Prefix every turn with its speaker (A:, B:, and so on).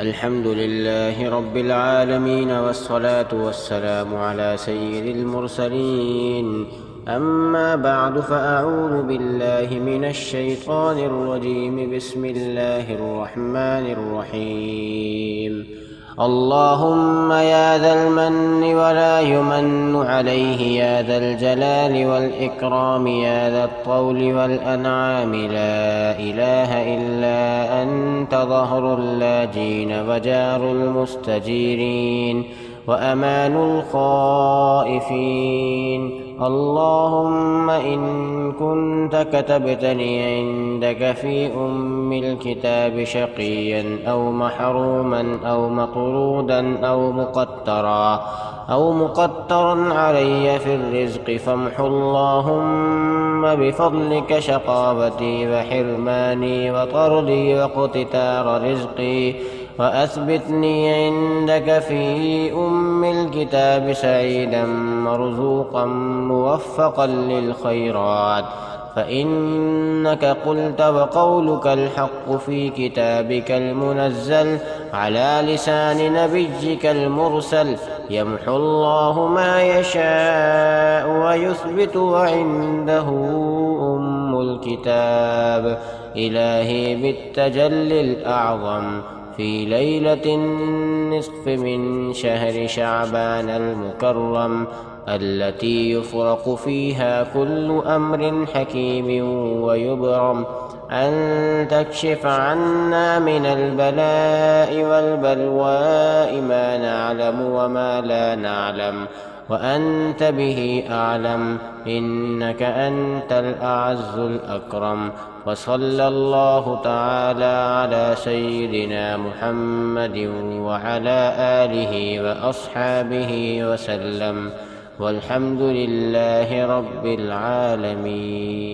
A: الحمد لله رب العالمين، والصلاة والسلام على سيد المرسلين. أما بعد، فأعوذ بالله من الشيطان الرجيم. بسم الله الرحمن الرحيم. اللهم يا ذا المن ولا يمن عليه، يا ذا الجلال والإكرام، يا ذا الطول والأنعام، لا إله إلا أنت، ظهر اللاجين وجار المستجيرين وأمان الخائفين. اللهم إن كنت كتبتني عندك في أم الكتاب شقيا أو محروما أو مطرودا أو مقترا علي في الرزق، فامح اللهم بفضلك شقاوتي وحرماني وطردي واقتتار رزقي، وأثبتني عندك في أم الكتاب سعيدا مرزوقا موفقا للخيرات، فإنك قلت وقولك الحق في كتابك المنزل على لسان نبيك المرسل: يمحو الله ما يشاء ويثبت، وعنده أم الكتاب. إلهي بالتجلي الأعظم في ليلة النصف من شهر شعبان المكرم، التي يفرق فيها كل أمر حكيم ويبرم، أن تكشف عنا من البلاء والبلواء ما نعلم وما لا نعلم، وأنت به أعلم، إنك أنت الأعز الأكرم. وصلى الله تعالى على سيدنا محمد وعلى آله وأصحابه وسلم، والحمد لله رب العالمين.